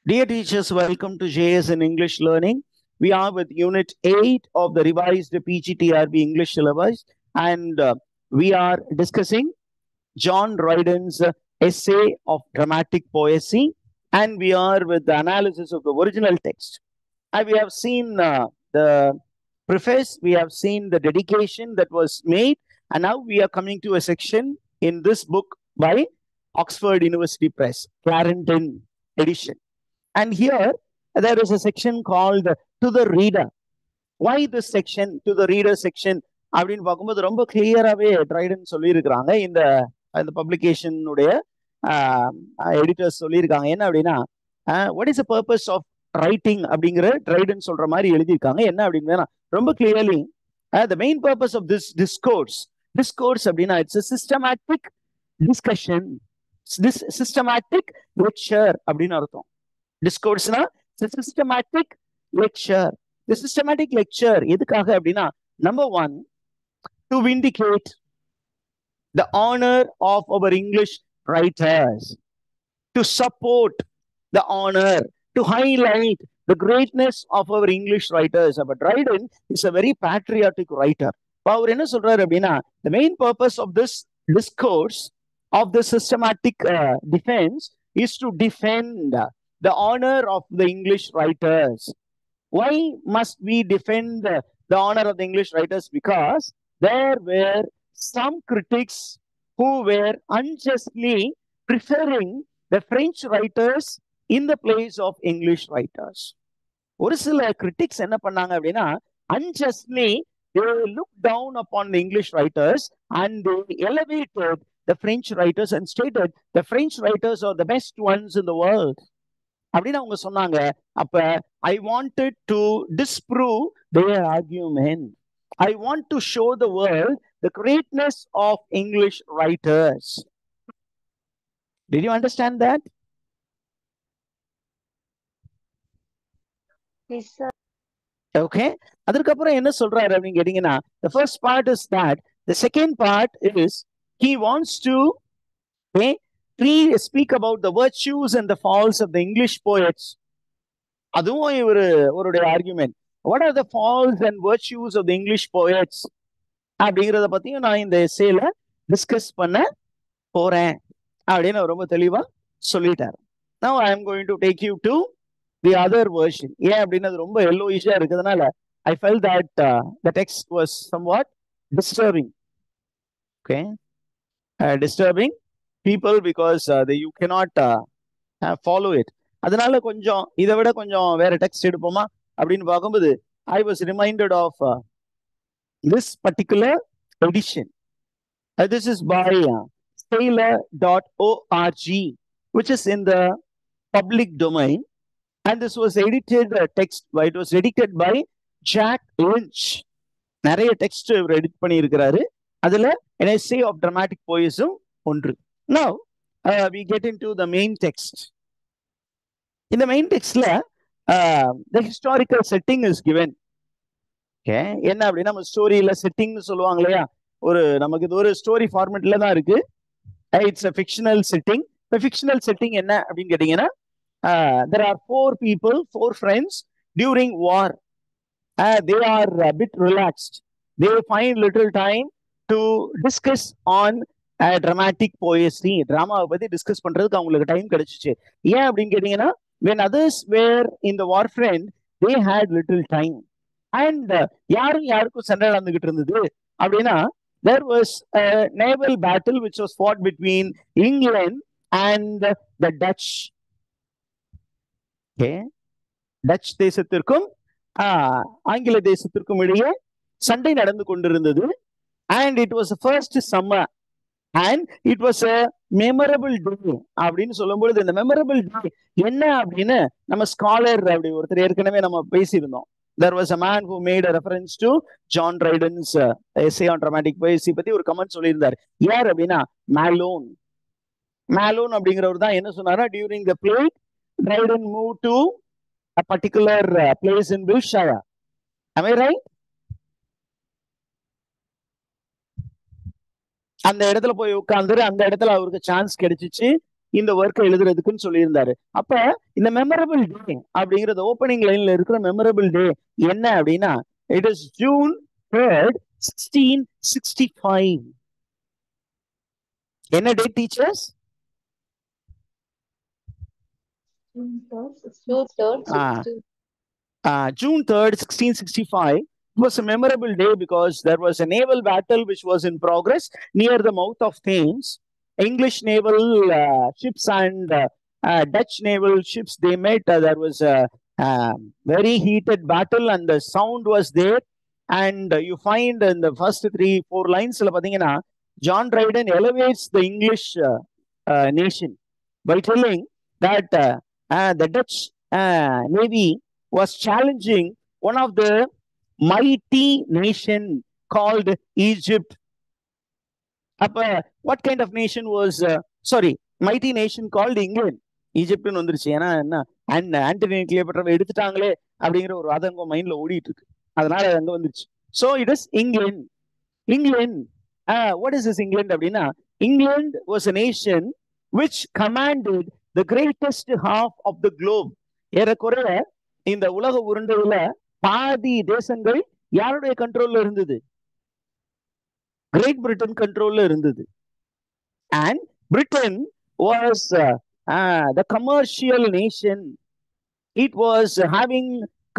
Dear teachers, welcome to JS in English Learning. We are with Unit 8 of the revised PGTRB English syllabus, and we are discussing John Dryden's essay of dramatic poesy, and we are with the analysis of the original text. And we have seen the preface, we have seen the dedication that was made, and now we are coming to a section in this book by Oxford University Press, Clarendon edition. And here there is a section called To the Reader. Why this section, To the Reader section? அப்படின்னு பார்க்கும்போது ரொம்ப கிளியராகவே Triton சொல்லியிருக்கிறாங்க. இந்த பப்ளிகேஷனுடைய editors சொல்லியிருக்காங்க. என்ன அப்படின்னா, what is the purpose of writing அப்படிங்கிற Dryden சொல்ற மாதிரி எழுதியிருக்காங்க. என்ன அப்படின்னு ரொம்ப clearly the main purpose of this discourse அப்படின்னா it's systematic discussion, systematic lecture அப்படின்னு அர்த்தம். டிஸ்கோர்ஸ்னா systematic lecture. The systematic lecture எதுக்காக அப்படின்னா, number one, to vindicate the honor of our English writers, to support the honor, to highlight the greatness of our English writers. But Dryden is a very patriotic writer. அவர் என்ன சொல்றாரு அப்படின்னா, the main purpose of this discourse of the systematic defense is to defend the honor of the English writers. Why must we defend the honor of the English writers? Because there were some critics who were unjustly preferring the French writers in the place of English writers. ஒரு சில critics என்ன பண்ணாங்க அப்படின்னா, unjustly they looked down upon the English writers and they elevated the French writers and stated the French writers are the best ones in the world. அப்படின்னு அவங்க சொன்னாங்க. அப்ப I wanted to disprove their argument. I want to show the world the greatness of English writers. Did you understand that? Yes, sir. Okay. அதற்கப்புறம் என்ன சொல்றாரு அப்படின்னு கேட்டீங்கன்னா, the first part is that. The second part is he wants to speak about the virtues and the faults of the English poets. அதுவும் இவருடைய argument. What are the faults and virtues of the English poets அப்படிங்கிறத பத்தியும் நான் இந்த எஸ்ஸேல discuss பண்ண போறேன் அப்படின்னு ரொம்ப தெளிவா சொல்லிட்டாரு. Now I am going to take you to the other version. ஏன் அப்படின்னு அது ரொம்ப yellowish-ஆ இருக்கிறதுனால I felt that the text was somewhat disturbing. Okay, disturbing people because you cannot follow it. அதனால கொஞ்சம் இதை விட கொஞ்சம் வேற டெக்ஸ்ட் எடுப்போமா அப்படின்னு பார்க்கும்போது I was reminded of this particular edition. This is by Saylor.org, which is in the public domain, and this was edited it was edited by Jack Lynch. நிறைய text இவர் எடிட் பண்ணி இருக்கிறாரு. அதுல an essay of dramatic poesy ஒன்று. Now we get into the main text. In the main text the historical setting is given. Okay, என்ன அப்படின்னா நம்ம ஸ்டோரியில செட்டிங்னு சொல்லுவாங்க இல்லையா, நமக்கு இது ஒரு ஸ்டோரி ஃபார்மேட்ல தான் இருக்கு. It's a fictional setting. The fictional setting என்ன அப்படின்னு கேட்டீங்கன்னா, there are four friends during war. They are a bit relaxed. They find little time to discuss on dramatic poesy. டிராமாவை பத்தி டிஸ்கஸ் பண்றதுக்கு அவங்களுக்கு டைம் கிடைச்சிச்சு. ஏன் அப்படின்னு கேட்டீங்கன்னா, when others were in the war front, they had little time. And யாருக்கும் சண்டை நடந்துகிட்டு இருந்தது அப்படின்னா, there was a naval battle which was fought between England and the Dutch. Okay, touch தேசத்திற்கும் ஆங்கில தேசத்திற்கும் இடையே சண்டை நடந்து கொண்டிருந்தது. And it was the first summer. And it was a memorable day அப்படின்னு சொல்லும்பொழுது, இந்த மெமரபிள் டே என்ன அப்படின்னு நம்ம ஸ்காலர் அப்படி ஒருத்தர் ஏற்கனவே நம்ம பேசியிருந்தோம். There was a man who made a reference to John Dryden's essay on dramatic poesy பத்தி ஒரு கமெண்ட் சொல்லியிருந்தார். யார் அப்படின்னா மேலோன் அப்படிங்கிறவர் தான் என்ன சொன்னாரா, during the plague Dryden moved to a particular place in Wiltshire. Am I right? அந்த இடத்துல போய் உட்கார்ந்து அந்த இடத்துல அவருக்கு சான்ஸ் கிடைச்சிச்சு. இந்த ஒர்க்கை எழுதுறதுக்குன்னு சொல்லியிருந்தாரு. அப்ப இந்த மெமரபிள் டே அப்படிங்கிறது ஓப்பனிங் லைன்ல இருக்கிற மெமரபிள் டே என்ன அப்படின்னா, இட் இஸ் June 3rd, 1665. என்ன date teachers? June 3rd, 1665 was a memorable day because there was a naval battle which was in progress near the mouth of Thames. English naval ships and Dutch naval ships, they met. There was a very heated battle and the sound was there. And you find in the first 3-4 lines, John Dryden elevates the English nation by telling that the Dutch Navy was challenging one of the mighty nation called Egypt. What kind of nation was, mighty nation called England? Egypt வந்துருச்சு. ஏன்னா என்ன ஆண்டனி கிளியோபாட்ராவை எடுத்துட்டாங்களே அப்படிங்கிற ஒரு ஆதங்கம் மைண்ட்ல ஓடிட்டு இருக்கு. அதனால அங்க வந்துருச்சு. So it is England. What is this England அப்படின்னா, England was a nation which commanded the greatest half of the globe. ஏறக்குறைய இந்த உலக உருண்டையில பாதி தேசங்கள் யாருடைய கண்ட்ரோல்ல இருந்தது? கிரேட் பிரிட்டன் கண்ட்ரோல்ல இருந்தது. And Britain was the commercial nation. It was having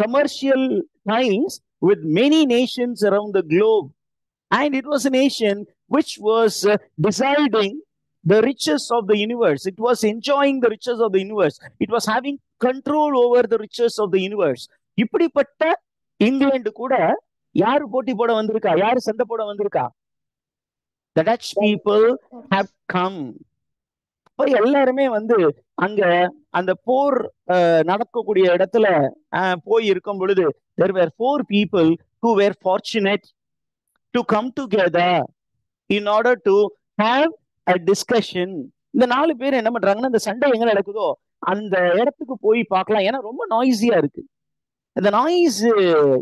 commercial ties with many nations around the globe. And it was a nation which was deciding the riches of the universe. It was enjoying the riches of the universe. It was having control over the riches of the universe. இப்படிப்பட்ட இங்கிலாந்து கூட யாரு போட்டி போட வந்திருக்கா? யாரு சண்டை போட வந்திருக்கா? The Dutch people have come. அப்ப எல்லாருமே அங்க அந்த போர் நடக்கக்கூடிய இடத்துல போய் இருக்கும் பொழுது there were 4 people who were fortunate to come together in order to have a discussion. இந்த 4 பேர் என்ன பண்றாங்கன்னா, இந்த சண்டை எங்க நடக்குதோ அந்த இடத்துக்கு போய் பார்க்கலாம். ஏன்னா ரொம்ப நாய்ஸியா இருக்கு. இந்த நாய்ஸ்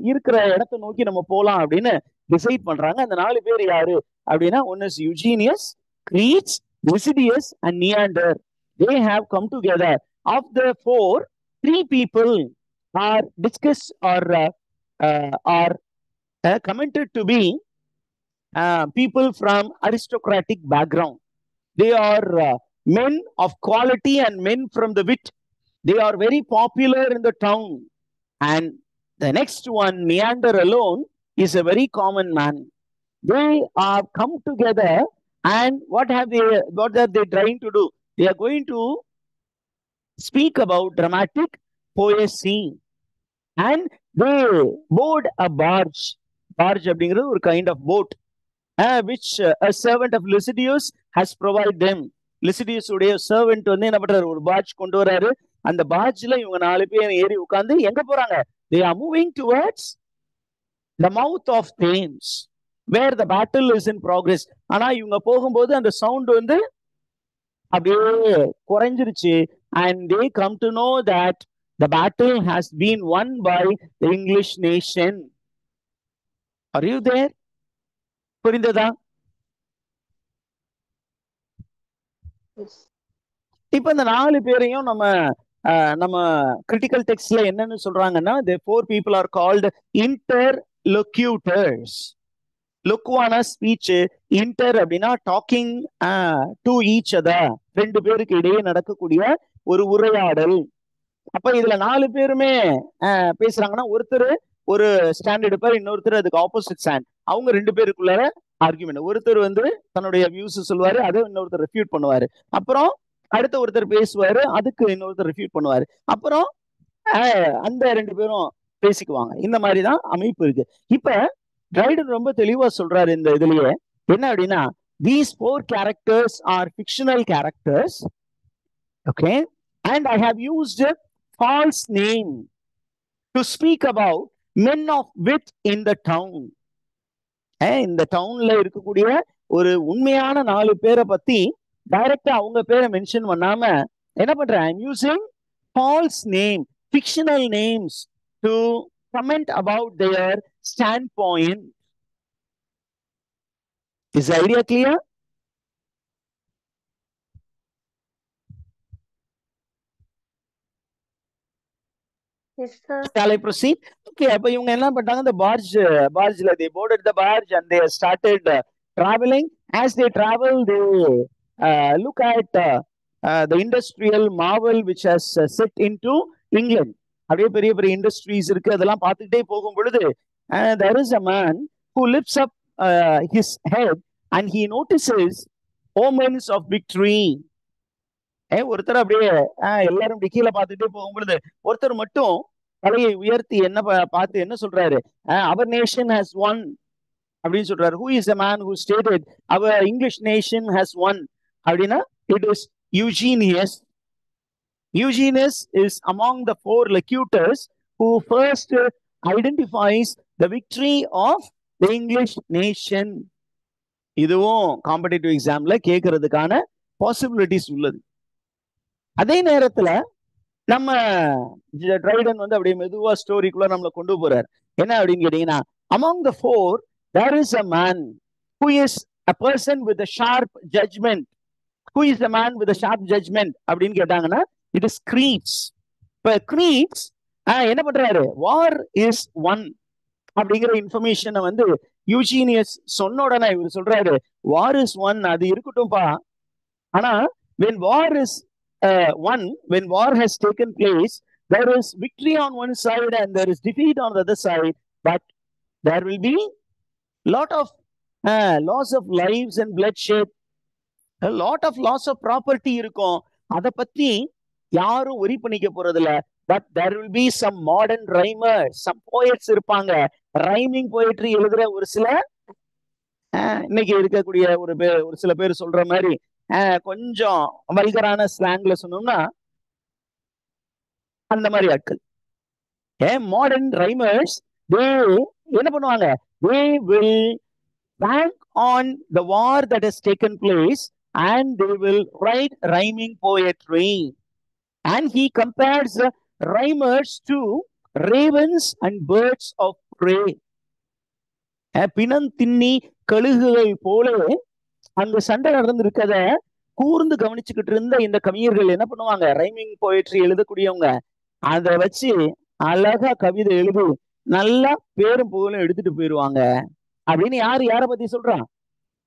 இருக்கிற இடத்தை நோக்கி நம்ம போலாம் அப்படின்னு டிசைட் பண்றாங்க. அந்த 4 பேர் யாரு அப்படின்னா, ஒன்னு யூஜீனியஸ், greets, Lycidius and Neander. They have come together. Of the 4, 3 people are discussed or are commented to be people from aristocratic background. They are men of quality and men from the wit. They are very popular in the town. And the next one, Neander alone, is a very common man. They are come together, and what are they trying to do? They are going to speak about dramatic poesy. And they board a barge. Barge அப்படிங்கிறது ஒரு kind of boat, which a servant of Lycidius has provided them. Lycidius உடைய servant என்ன பண்றாரு? ஒரு barge கொண்டு வராரு. அந்த bargeல இவங்க 4 பேர் ஏறி உட்கார்ந்து எங்க போறாங்க? They are moving towards the mouth of Thames, where the battle is in progress. ஆனா இவங்க போகும்போது அந்த சவுண்ட் அப்படியே குறைஞ்சிருச்சு. And they come to know that the battle has been won by the English nation. Are you there? புரிந்ததா? இப்ப இந்த 4 பேரையும் நம்ம கிரிட்டிக்கல் டெக்ஸ்ட்ல என்னன்னு சொல்றாங்கன்னா, the 4 people are called interlocutors. லொக்குவான ஸ்பீச், இன்டர் அப்படின்னா டாக்கிங் டு ஈச் அதர், 2 பேருக்கு இடையே நடக்கக்கூடிய ஒரு உரையாடல். அப்ப இதுல 4 பேருமே பேசுறாங்கன்னா, ஒருத்தர் ஒரு ஸ்டாண்ட் எடுப்பார், இன்னொருத்தர் அதுக்கு ஆப்போசிட் ஸ்டாண்ட். அவங்க 2 பேருக்குள்ள ஆர்குமெண்ட். ஒருத்தர் தன்னுடைய வியூஸ் சொல்லுவாரு, அதை இன்னொருத்தர் ரெஃப்யூட் பண்ணுவாரு. அப்புறம் அடுத்த ஒருத்தர் பேசுவாரு, அதுக்கு இன்னொருத்தர் ரெஃப்யூட் பண்ணுவாரு. அப்புறம் அந்த 2 பேரும் பேசிக்குவாங்க. இந்த மாதிரிதான் அமைப்பு இருக்கு. இப்ப ட்ரைடன் ரொம்ப தெளிவா சொல்றாரு இந்த இதுலயே என்ன அப்படின்னா, these 4 characters are fictional characters, okay, and I have used a false name to speak about men of wit in the town. இந்த டவுன்ல இருக்கக்கூடிய ஒரு உண்மையான 4 பேரை பத்தி டைரக்டா அவங்க பேரை மென்ஷன் பண்ணாம என்ன பண்றேன், I'm using false name, fictional names to comment about their standpoint. Is the idea clear? Yes, sir. Shall I proceed? Okay, அப்ப இவங்க என்ன பண்ணாங்க, the barge they boarded the barge and they started traveling. As they travel, they look at the industrial marvel which has set into England. அப்படியே பெரிய பெரிய industries இருக்கு, அதெல்லாம் பார்த்துக்கிட்டே போகும் பொழுது there is a man who lifts up his head and he notices omens of victory. ஒருத்தர் அப்படியே எல்லாரும் இப்படி கீழே பார்த்துட்டே போகும் பொழுது ஒருத்தர் மட்டும் தலையை உயர்த்தி என்ன பார்த்து என்ன சொல்றாரு, அவர் நேஷன் ஹஸ் ஒன் அப்படின்னு சொல்றாரு. Who is a man who stated our English nation has won அப்படின்னா it is Eugenius. Eugenius is among the four locutors who first identifies the victory of the English nation. இதுவும் competitive எக்ஸாம்ல கேட்கறதுக்கான possibilities உள்ளது. அதே நேரத்துல நம்ம Triton வந்து அப்படியே மெதுவா ஸ்டோரிக்குள்ள நம்மளை கொண்டு போறார். என்ன அப்படின்னு கேட்டீங்கன்னா, among the four there is a man who is a person with a sharp judgment. Who is the man with a sharp judgment அப்படின்னு கேட்டாங்கன்னா it is Creeds. இப்ப Creeds என்ன பண்றாரு, war is one அப்படிங்கிற இன்ஃபர்மேஷனை வந்து யூஜீனியஸ் சொன்ன உடனே இவர் சொல்றாரு, war is one அது இருக்கட்டும்பா, ஆனா when war is one, when war has taken place, there is victory on one side and there is defeat on the other side, but there will be lot of loss of lives and bloodshed, a lot of loss of property இருக்கும். அதை பத்தி யாரும் worry பண்ணிக்க போறதில்ல. but there will be some modern rhymers, some poets இருப்பாங்க, rhyming poetry எழுதுற ஒரு சில இன்னைக்கு இருக்கக்கூடிய ஒரு சில பேர் சொல்ற மாதிரி கொஞ்சம் வல்கரான ஸ்லாங்ல சொன்னோம்னா அந்த மாதிரி ஆட்கள் மாடர்ன் ரைமர்ஸ் என்ன பண்ணுவாங்க, they will bank on the war that has taken place and they will write rhyming poetry. And he compares rhymers to ravens and birds of prey. பிணந்தின்னி கழுகுகள் போல அங்க சண்டை நடந்திருக்கத கூர்ந்து கவனிச்சுக்கிட்டு இருந்த இந்த கவிஞர்கள் என்ன பண்ணுவாங்க, ரைமிங் போயட்ரி எழுதக்கூடியவங்க அதை வச்சு அழகா கவிதை எழுதி நல்லா பேரும் புகழும் எடுத்துட்டு போயிருவாங்க அப்படின்னு யார பத்தி சொல்றான்,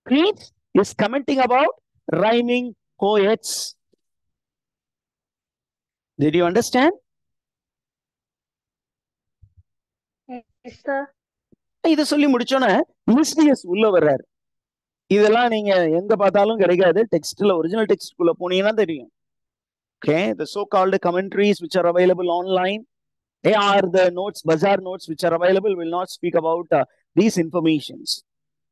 Creeds is commenting about rhyming poets. Did you understand? Yes, sir. இதை சொல்லி முடிச்சோன்னே லிஸ்டியஸ் உள்ள வர்றாரு. இதெல்லாம் நீங்க எங்க பார்த்தாலும் கிடைக்காது, டெக்ஸ்ட்ல ஒரிஜினல் டெக்ஸ்ட்குள்ள போனீங்கன்னா தெரியும். Okay, the so-called commentaries which are available online, they are the notes, bazaar notes which are available, will not speak about these informations.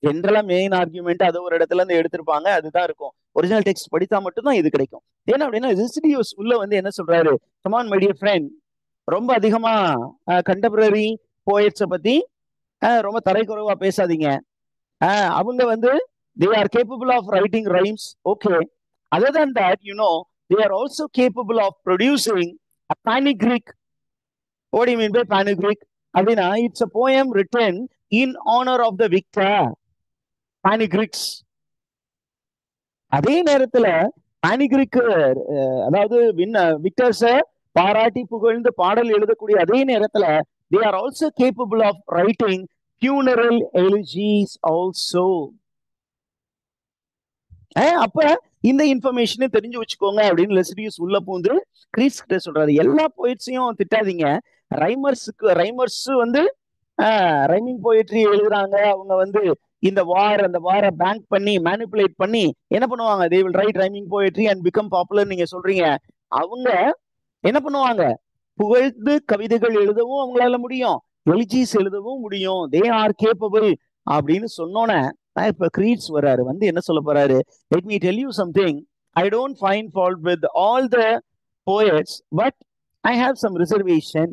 ஜென்ரலா மெயின் ஆர்குமெண்ட் அது ஒரு இடத்துல இருந்து எடுத்திருப்பாங்க, அதுதான் இருக்கும். ஒரிஜினல் டெக்ஸ்ட் படித்தா மட்டும்தான் இது கிடைக்கும். ஏன்னா அப்படின்னா லிஸ்டியஸ் உள்ள வந்து என்ன சொல்றாரு, come on my dear friend, ரொம்ப அதிகமா கண்டெம்பரரி போயட்ஸை பத்தி ரொம்ப தரைக்குறைவா பேசாதீங்க. அவங்க வந்து they are capable of writing rhymes, okay. Other than that, you know, they are also capable of producing a panegyric. What do you mean by panegyric? அப்படின்னா it's a poem written in honor of the victor. Panegyrics. அதே நேரத்துல panegyric அதாவது விக்டர்ஸ பாராட்டி புகழ்ந்து பாடல் எழுதக்கூடிய அதே நேரத்துல they are also capable of writing funeral elegies also. அப்ப இந்த இன்ஃபர்மேஷனை தெரிஞ்சு வச்சுக்கோங்க அப்படின்னு லெசிடியஸ் உள்ள பூந்து கிரீட்ஸ் கிட்ட சொல்றாரு. எல்லா போயிட்ஸையும் திட்டாதீங்க, ரைமர்ஸ் வந்து ரைமிங் போயட்ரி எழுதுறாங்க, அவங்க வந்து இந்த அந்த வாரை பேங்க் பண்ணி மேனிபுலேட் பண்ணி என்ன பண்ணுவாங்க, they will write rhyming poetry and become popular நீங்க சொல்றீங்க. அவங்க என்ன பண்ணுவாங்க, புகழ்ந்து கவிதைகள் எழுதவும் அவங்களால முடியும், எலிஜிஸ் எழுதவும் முடியும், they are capable அப்படின்னு சொன்னோன்னே இப்ப கிரீட்ஸ் வர்றாரு, வந்து என்ன சொல்ல போறாரு, let me tell you something, I don't find fault with all the poets but I have some reservation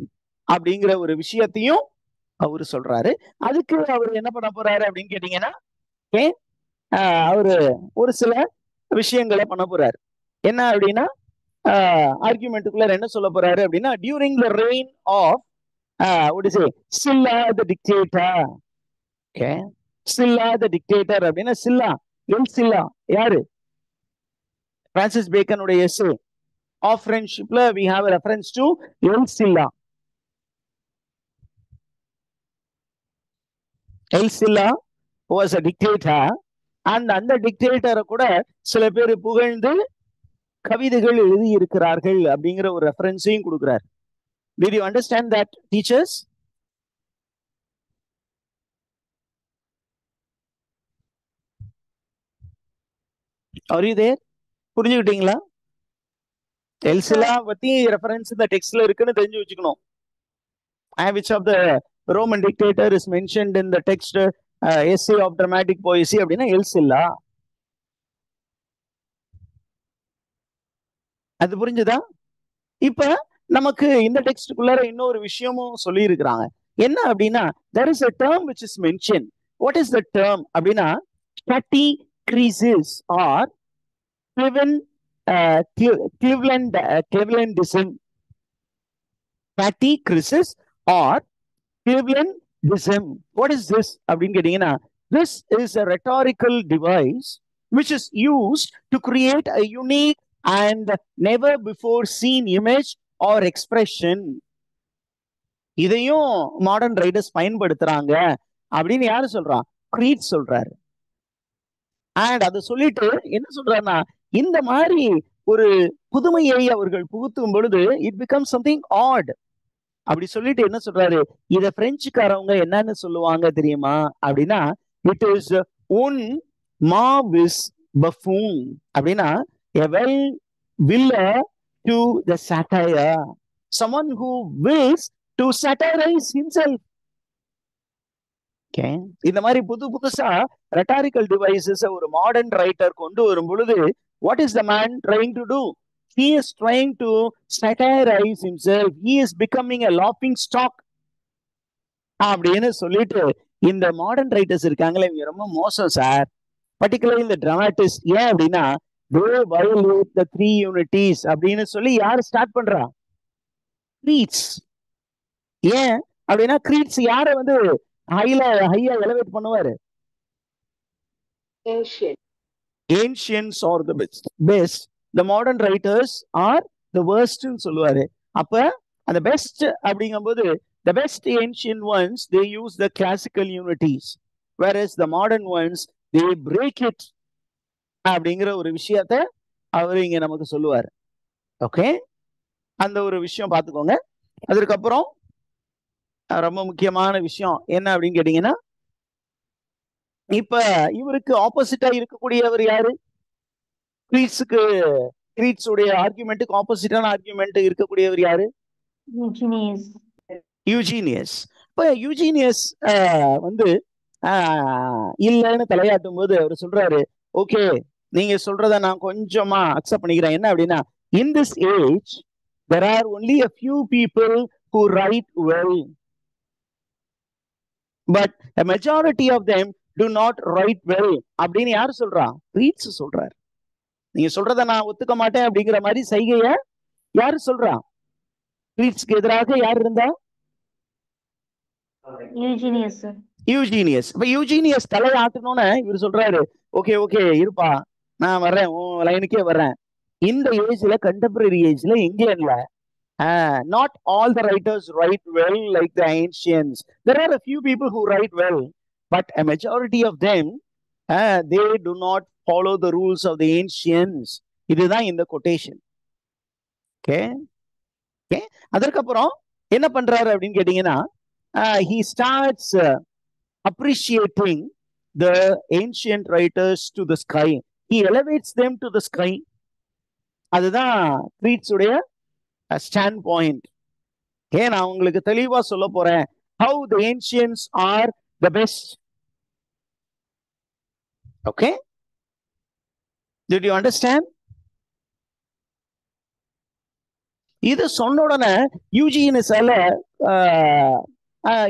அப்படிங்கிற ஒரு விஷயத்தையும் அவரு சொல்றாரு. அதுக்கு அவர் என்ன பண்ண போறாரு அப்படின்னு கேட்டீங்கன்னா, அவரு ஒரு சில விஷயங்களை பண்ண போறாரு. என்ன அப்படின்னா ஆர்குமெண்ட்டுக்குள்ள என்ன சொல்ல போறாரு அப்படின்னா, during the reign of Sulla the dictator. Okay, Sulla the dictator அப்படின்னா சில்லா, எல் சில்லா யாரு, பிரான்சிஸ் பேக்கனுடைய எஸ்ஸே ஆஃப் ஃப்ரெண்ட்ஷிப்ல we have a reference to L Sulla. L Sulla was a dictator. And அந்த டிக்டேட்டரை கூட சில பேர் புகழ்ந்து கவிதைகள் எழுதி இருக்கிறார்கள் அப்படிங்கிற ஒரு ரெஃபரன்ஸையும் கொடுக்கிறார். Did you understand that, teachers? Are you there? புரிஞ்சுக்கிட்டீங்களா? எல்சில்லா பத்தி ரெஃபரன்ஸ் இந்த டெக்ஸ்ட்ல இருக்குன்னு தெரிஞ்சு வச்சுக்கணும். Which of the Roman dictator is mentioned in the text essay of dramatic poesy அப்படின்னா எல்சில்லா. அது புரிஞ்சுதா? இப்ப நமக்கு இந்த டெக்ஸ்டுக்குள்ளார இன்னொரு விஷயமும் சொல்லி இருக்கிறாங்க. என்ன அப்படின்னா, there is a term which is mentioned. What is the term அப்படின்னா, catechresis or Clevelandism. Catechresis or Clevelandism. What is this அப்படின்னு கேட்டீங்கன்னா, this is a rhetorical device which is used to create a unique and never before seen image or expression. இதையும் modern writers பயன்படுத்துறாங்க அப்படின்னு யாரு சொல்றா? Greet சொல்றாரு. And அதை சொல்லிட்டு என்ன சொல்றாருன்னா, இந்த மாதிரி ஒரு புதுமையை அவர்கள் புகுத்தும் பொழுது இட் பிகம் சம்திங் ஆட் அப்படி சொல்லிட்டு என்ன சொல்றாரு, இத பிரெஞ்சுக்காரவங்க என்னன்னு சொல்லுவாங்க தெரியுமா அப்படின்னா, இட் இஸ் உன் மாவிஸ் பஃபூன் அப்படின்னா, a well willer to the satire, someone who wills to satirize himself. Okay, இந்த மாதிரி புதுசா rhetorical devices ஒரு மாடர்ன் ரைட்டர் கொண்டு வரும் பொழுது, what is the man trying to do? He is trying to satirize himself. He is becoming a laughing stock அப்படின்னு சொல்லிட்டு இந்த மாடர்ன் ரைட்டர்ஸ் இருக்காங்களே, இவங்க ரொம்ப மோசம் சார். பர்டிகுலர்லி இந்த டிராமாட்டிஸ்ட். ஏன் அப்படின்னா, they violate the three unities அப்படின்னு சொல்லி யாரு ஸ்டார்ட் பண்றா? கிரீட்ஸ். ஏன் அப்படின்னா, கிரீட்ஸ் யாரை வந்து ஹையா எலவேட் பண்ணுவாரு? Ancients are the best. The modern writers are the worst ன்னு சொல்லுவாரு. அப்ப அந்த பெஸ்ட் அப்படிங்கும்போது, the best ancient ones, they use the classical unities, whereas the modern ones, they break it அப்படிங்கிற ஒரு விஷயத்த அவர் இங்க நமக்கு சொல்லுவார். ஓகே, அந்த ஒரு விஷயம் பார்த்துக்கோங்க. அதற்கப்புறம் ரொம்ப முக்கியமான விஷயம் என்ன அப்படின்னு கேட்டீங்கன்னா, இப்ப இவருக்கு ஆப்போசிட்டா இருக்கக்கூடியவர் யாரு? கிரீட்ஸ் உடைய ஆர்குமெண்ட்டுக்கு ஆப்போசிட்டான ஆர்குமெண்ட் இருக்கக்கூடியவர் யாரு? யூஜீனியஸ். இப்ப யூஜீனியஸ் வந்து இல்லைன்னு தலையாட்டும் போது அவர் சொல்றாரு, ஓகே நீங்க சொல்றத நான் கொஞ்சமா அக்செப்ட் பண்ணிக்கிறேன். என்ன அப்படின்னா, in this age there are only a few people who write well, but a majority of them do not write well அப்படின்னு யாரு சொல்றா? கிரீட்ஸ் சொல்றாரு. நீங்க சொல்றத நான் ஒத்துக்க மாட்டேன் அப்படிங்கிற மாதிரி சைகைய யாரு சொல்றா? கிரீட்ஸ்க்கு எதிராக யார் இருந்தா? யூஜீனியஸ். இப்ப யூஜீனியஸ் தலையாட்டணும்னு இவர் சொல்றாரு, ஓகே ஓகே இருப்பா, நான் வர்றேன், உன் லைனுக்கே வர்றேன். இந்த ஏஜ்ல, கண்டெம்பரரி ஏஜ்ல, இங்கிலாந்துல not all the writers write well like the ancients. There are a few people who write well, but a majority of them they do not follow the rules of the ancients. இதுதான் இந்த quotation. Okay okay. அதற்கப்புறம் என்ன பண்றாரு அப்படின்னு கேட்டீங்கன்னா, he starts appreciating the ancient writers to the sky. He elevates them to the sky. அதுதான் greets உடைய stand point. ஏன் நான் உங்களுக்கு தெளிவா சொல்ல போறேன், how the ancients are the best. Okay, did you understand? இது சொன்ன உடனே யூஜினியஸால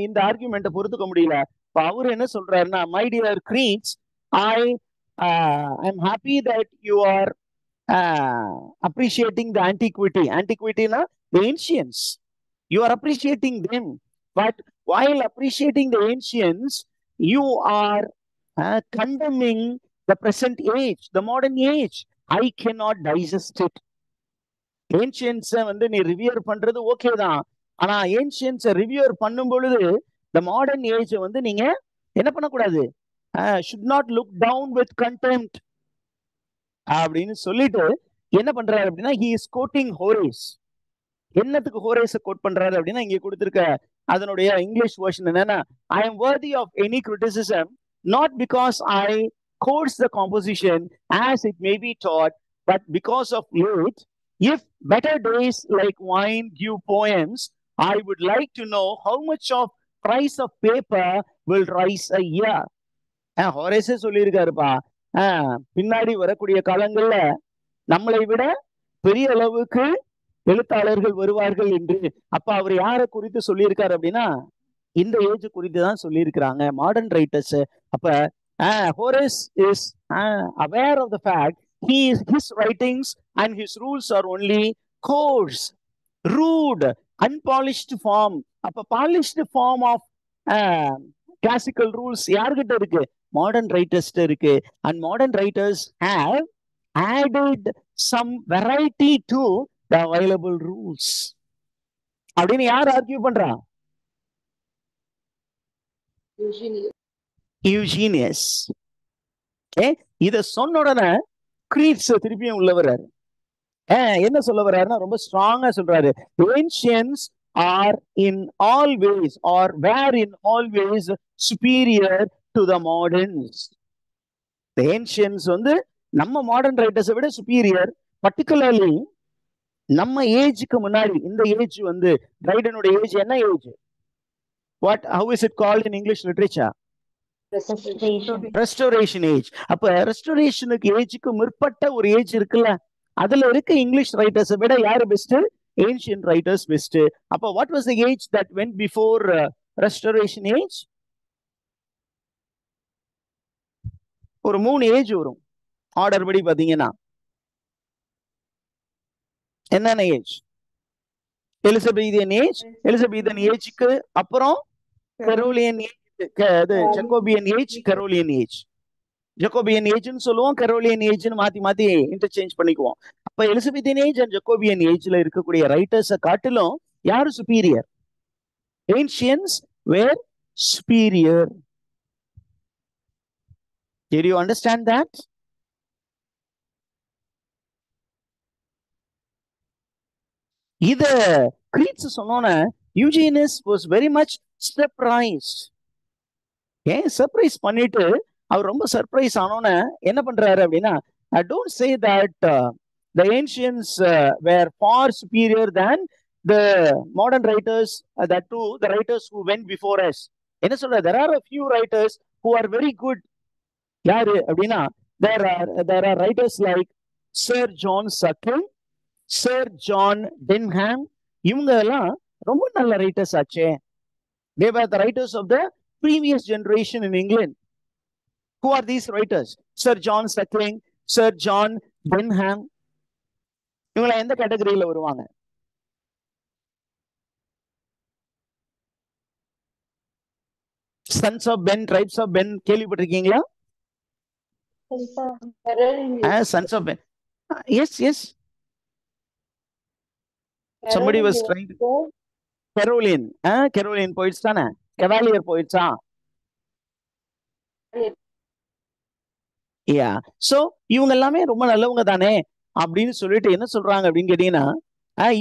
இந்த ஆர்குமெண்ட்டை பொறுத்துக்க முடியல. இப்ப அவரு என்ன சொல்றாருன்னா, my dear greets, I am happy that you are appreciating the antiquity. Antiquity na the ancients. You are appreciating them, but while appreciating the ancients, you are condemning the present age, the modern age. I cannot digest it. Ancients வந்து நீ ரிவியர் பண்றது okay தான், ஆனா ancients ரிவியர் பண்ணும் பொழுது the modern age வந்து நீங்க என்ன பண்ணக்கூடாது? should not look down with contempt அப்படின்னு சொல்லிட்டு என்ன பண்றாரு அப்படின்னா, he is quoting Horace. என்னத்துக்கு ஹோரேஸை கோட் பண்றாரு அப்படின்னா, இங்க கொடுத்திருக்க அதனுடைய இங்கிலீஷ் வெர்ஷன் என்னன்னா, I am worthy of any criticism not because I quotes the composition as it may be taught, but because of late, if better days like wine give poems, I would like to know how much of price of paper will rise a year. ஹோரேஸே சொல்லியிருக்காருப்பா, பின்னாடி வரக்கூடிய காலங்கள்ல நம்மளை விட பெரிய அளவுக்கு எழுத்தாளர்கள் வருவார்கள் என்று. அப்ப அவர் யாரை குறித்து சொல்லியிருக்காரு அப்படின்னா, இந்த ஏஜ் குறித்து தான் சொல்லியிருக்கிறாங்க மாடர்ன் ரைட்டர்ஸ். அப்ப Horace is aware of the fact his writings and his rules are only coarse, rude, unpolished form. அப்ப polished form of classical rules யார்கிட்ட இருக்கு? மாடர்ன் ரைட்டர்ஸ் இருக்கு. and modern writers have added some variety to the available rules அப்படின்னு யார் argue பண்றா? யூஜீனியஸ். இத சொன்ன உடனே கிரீட்ஸ் திருப்பியும் உள்ள வர்றாரு. என்ன சொல்ல வர்றாருன்னா, ரொம்ப ஸ்ட்ராங்கா சொல்றாரு, ancients are in all ways or were in all ways superior to the moderns. The ancients வந்து நம்ம மாடர்ன் ரைட்டர்ஸை விட சுப்பீரியர். பர்டிகுலர்லி நம்ம ஏஜுக்கு முன்னாடி, இந்த ஏஜ் வந்து ட்ரைடனுடைய ஏஜ் என்ன age? how is it called in English literature? Restoration age. அப்ப ரெஸ்டோரேஷனுக்கு ஏஜுக்கு முற்பட்ட ஒரு ஏஜ் இருக்குல்ல, அதுல இருக்க இங்கிலீஷ் ரைட்டர்ஸை விட யாரு பெஸ்ட்? Ancient writers best. அப்ப what was the age that went before restoration age? ஒரு 3 ஏஜ் வரும் ஆர்டர் படி பாத்தீங்கன்னா. என்னென்ன ஏஜ்? எலிசபெத்தியன் ஏஜ், எலிசபெத்தியன் ஏஜ்க்கு அப்புறம் Carolean age, Jacobean age, Carolean age. Jacobean ஏஜ்னு சொல்லுவோம், கரோலியன் ஏஜ்னு மாத்தி மாத்தி இன்டர்சேஞ்ச் பண்ணிக்குவோம். அப்ப எலிசபெத்தியன் ஏஜ் அண்ட் ஜக்கோபியன் ஏஜ்ல இருக்கக்கூடிய ரைட்டர்ஸை காட்டிலும் யாரு superior? Ancients were superior. Did you understand that? இத கிரீட்ஸ் சொன்னோன Eugenius was very much surprised. Surprise பண்ணிட்டு அவர் ரொம்ப சர்ப்ரைஸ் ஆனோன்னு என்ன பண்றாரு அப்படின்னா, don't say that the ancients were far superior than the modern writers, that too the writers who went before us. என்ன சொல்ற? There are a few writers who are very good. யாரு அப்படின்னா, there are writers like Sir John Suckling, Sir John Denham. இவங்க எல்லாம் ரொம்ப நல்ல writers ஆச்சே. They were the writers of the previous generation in England. Who are these writers? Sir John Suckling, Sir John Denham. இவங்க எந்த கேட்டகரியில வருவாங்க? Sons of Ben, Tribes of Ben கேள்விப்பட்டிருக்கீங்களா? Sons of Ben. Yes. Somebody was trying to... Caroline. Caroline poets தானே? Cavalier poets. Yeah. So இவங்க எல்லாமே ரொம்ப நல்லவங்க தானே அப்படின்னு சொல்லிட்டு என்ன சொல்றாங்க அப்படின்னு கேட்டீங்கன்னா,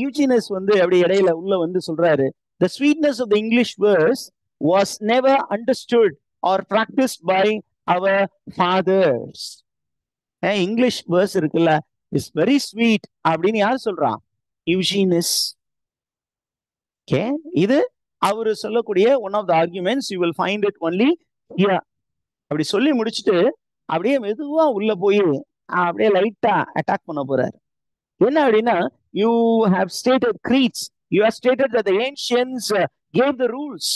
யூஜீனியஸ் வந்து அப்படி இடையில உள்ள வந்து சொல்றாரு, the sweetness of the English verse was never understood or practiced by our fathers. English verse இருக்குல்ல, இஸ் வெரி ஸ்வீட் அப்படின்னு யார் சொல்றா? யூஜீனியஸ். இது அவரு சொல்லக்கூடிய one of the arguments. You will find it only here. அப்படி சொல்லி முடிச்சுட்டு அப்படியே மெதுவா உள்ள போய் அப்படியே லைட்டா அட்டாக் பண்ண போறாரு. என்ன அப்படின்னா, you have stated creeds, you have stated that the ancients gave the rules,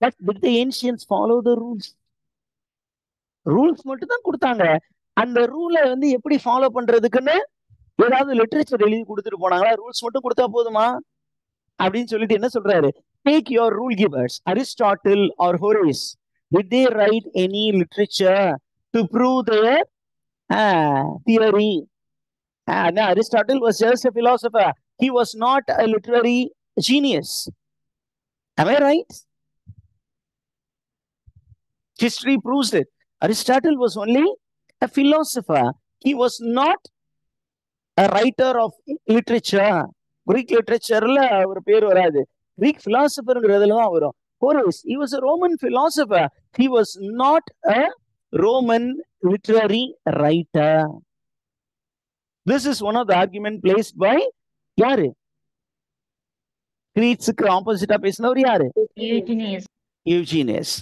but did the ancients follow the rules? Rules மட்டும் தான் கொடுத்தாங்க. அந்த ரூலை வந்து எப்படி ஃபாலோ பண்றதுக்குன்னு ஏதாவது லிட்ரேச்சர் எழுதி கொடுத்துட்டு போனாங்களா? ரூல்ஸ் மட்டும் கொடுத்தா போதுமா அப்படின்னு சொல்லிட்டு என்ன சொல்றாரு? Take your rule givers, Aristotle or Horace. Did they write any literature to prove their theory? No, Aristotle was just a philosopher. He was not a literary genius. Am I right? History proves it. Aristotle was only a philosopher. He was not a writer of literature. Greek literature-ல அவர் பேர் வராது. Greek philosopher-ங்கிறதுல தான் வரும். Horace, he was a Roman philosopher. He was not a Roman literary writer. This is one of the argument placed by யாரு? கிரீட்ஸுக்கு ஆப்போசிட்டா பேசினவர் யாரு? யூஜீனியஸ்.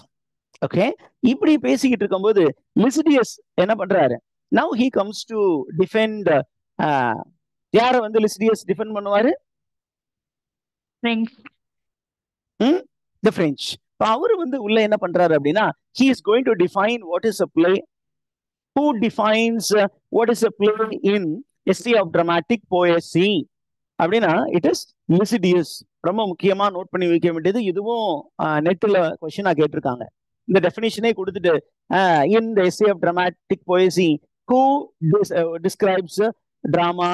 Okay, இப்படி பேசிக்கிட்டு இருக்கும்போது லிசிடியஸ் என்ன பண்றாரு? Now he comes to defend. யார வந்து லிசிடியஸ் டிஃபெண்ட் பண்ணுவாரு? தி பிரெஞ்ச். அவரு வந்து உள்ள என்ன பண்றாரு அப்படின்னா, he is going to define what is a play. Who defines what is a play in history of dramatic poesy அப்படின்னா it is Lycidius. ரொம்ப முக்கியமா நோட் பண்ணி வைக்க வேண்டியது. இதுவும் நெட்ல கொஸ்டினா கேட்டிருக்காங்க. இந்த டெஃபினிஷனே கொடுத்துட்டு in the essay of dramatic poesy who describes drama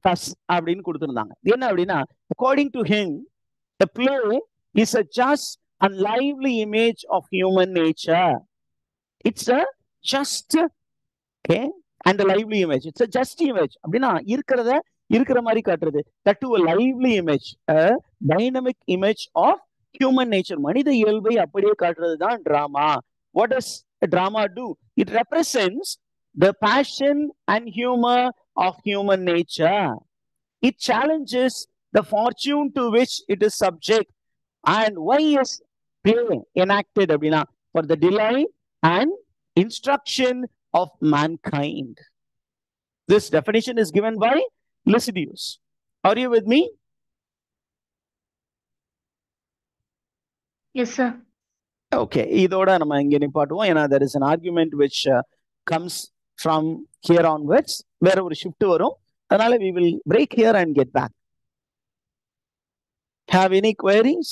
thus அப்படின்னு கொடுத்திருந்தாங்க. என்ன அப்படின்னா, according to him the play is a just and lively image of human nature. It's a just, okay, and a lively image. It's a just image அப்படின்னா இருக்கிறத இருக்கிற மாதிரி காட்டுறது. That to a lively image, a dynamic image of human nature. மனித இயல்பை அப்படியே காட்டுறது தான் drama. What does a drama do? It represents the passion and humor of human nature. It challenges the fortune to which it is subject. And why is play enacted அப்படின்னா, for the delight and instruction of mankind. This definition is given by Lycidius. Are you with me? Yes, sir. Okay, இதோட நம்ம இங்க நிப்பாட்டுவோம். ஏன்னா there is an argument which comes from here onwards. வேற ஒரு shift வரும். அதனால we will break here and get back. Have any queries?